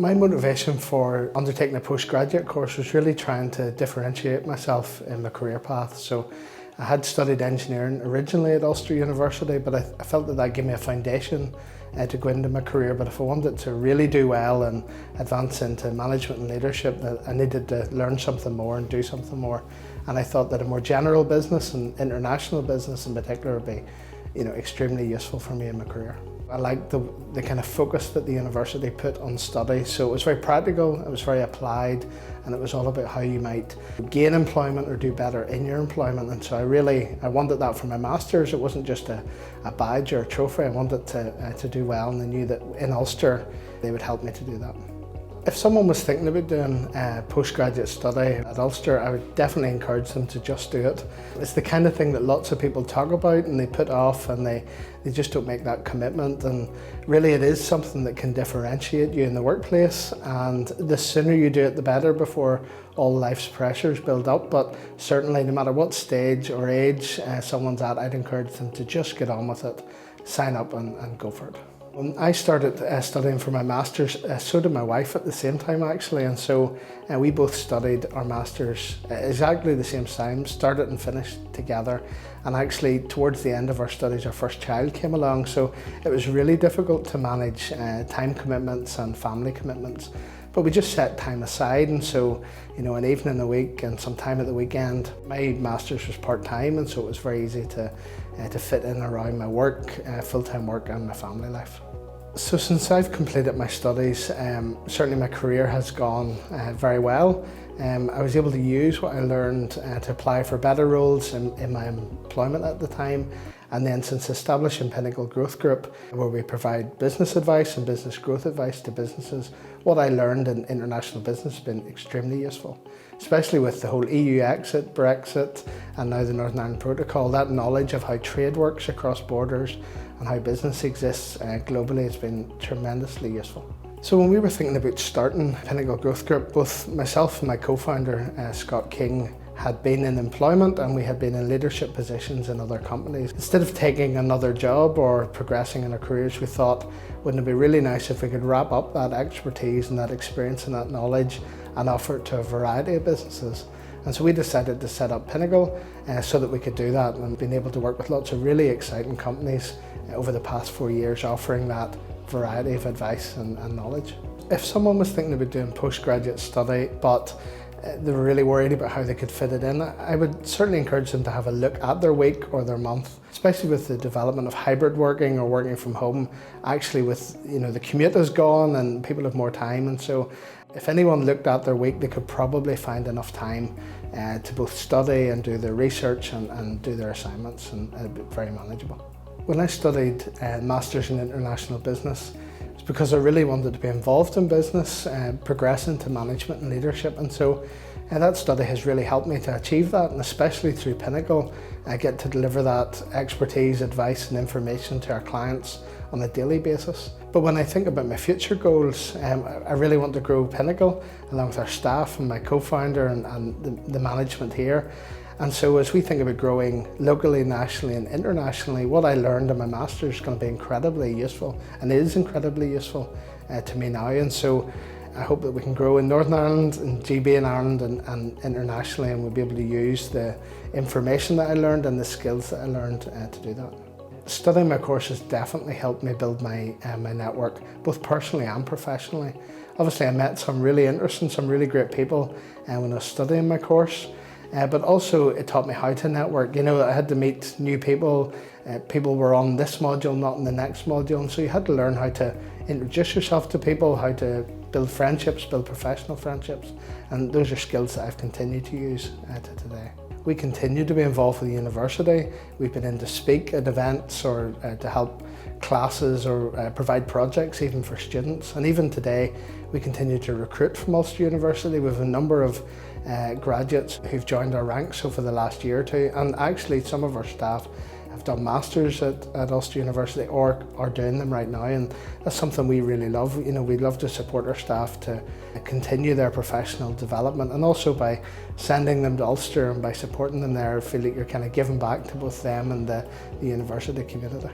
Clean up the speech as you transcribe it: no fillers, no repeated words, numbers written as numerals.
My motivation for undertaking a postgraduate course was really trying to differentiate myself in my career path. So I had studied engineering originally at Ulster University, but I felt that gave me a foundation to go into my career. But if I wanted to really do well and advance into management and leadership, I needed to learn something more and do something more. And I thought that a more general business and international business in particular would be, extremely useful for me in my career. I liked the kind of focus that the university put on study. So it was very practical, it was very applied, and it was all about how you might gain employment or do better in your employment. And so I wanted that for my masters. It wasn't just a badge or a trophy. I wanted to do well, and I knew that in Ulster they would help me to do that. If someone was thinking about doing postgraduate study at Ulster, I would definitely encourage them to just do it. It's the kind of thing that lots of people talk about and they put off, and they just don't make that commitment. And really it is something that can differentiate you in the workplace, and the sooner you do it the better before all life's pressures build up. But certainly no matter what stage or age someone's at, I'd encourage them to just get on with it, sign up and go for it. When I started studying for my masters, so did my wife at the same time actually, and so we both studied our masters exactly the same time, started and finished together. And actually towards the end of our studies our first child came along, so it was really difficult to manage time commitments and family commitments. But we just set time aside, and so an evening a week and some time at the weekend. My masters was part-time, and so it was very easy to fit in around my work, full-time work, and my family life. So since I've completed my studies, certainly my career has gone very well. I was able to use what I learned to apply for better roles in my employment at the time. And then since establishing Pinnacle Growth Group, where we provide business advice and business growth advice to businesses, what I learned in international business has been extremely useful, especially with the whole EU exit, Brexit, and now the Northern Ireland Protocol. That knowledge of how trade works across borders and how business exists globally has been tremendously useful. So when we were thinking about starting Pinnacle Growth Group, both myself and my co-founder, Scott King, had been in employment, and we had been in leadership positions in other companies. Instead of taking another job or progressing in our careers, we thought, wouldn't it be really nice if we could wrap up that expertise and that experience and that knowledge and offer it to a variety of businesses. And so we decided to set up Pinnacle so that we could do that, and been able to work with lots of really exciting companies over the past 4 years, offering that variety of advice and knowledge. If someone was thinking about doing postgraduate study but they were really worried about how they could fit it in, I would certainly encourage them to have a look at their week or their month, especially with the development of hybrid working or working from home. Actually with the commute is gone and people have more time, and so if anyone looked at their week, they could probably find enough time to both study and do their research and do their assignments, and it'd be very manageable. When I studied Masters in International Business, it's because I really wanted to be involved in business, progress into management and leadership, and so that study has really helped me to achieve that, and especially through Pinnacle, I get to deliver that expertise, advice and information to our clients on a daily basis. But when I think about my future goals, I really want to grow Pinnacle along with our staff and my co-founder and the management here. And so as we think about growing locally, nationally and internationally, what I learned in my master's is going to be incredibly useful, and is incredibly useful to me now. And so I hope that we can grow in Northern Ireland and GB in Ireland and internationally, and we'll be able to use the information that I learned and the skills that I learned to do that. Studying my course has definitely helped me build my network, both personally and professionally. Obviously I met some really interesting, some really great people when I was studying my course. But also it taught me how to network. I had to meet new people. People were on this module, not in the next module. And so you had to learn how to introduce yourself to people, how to build friendships, build professional friendships. And those are skills that I've continued to use to today. We continue to be involved with the university. We've been in to speak at events or to help classes or provide projects even for students. And even today, we continue to recruit from Ulster University. We have a number of graduates who've joined our ranks over the last year or two, and actually some of our staff have done masters at Ulster University or are doing them right now, and that's something we really love. We love to support our staff to continue their professional development, and also by sending them to Ulster and by supporting them there, I feel like you're kind of giving back to both them and the university community.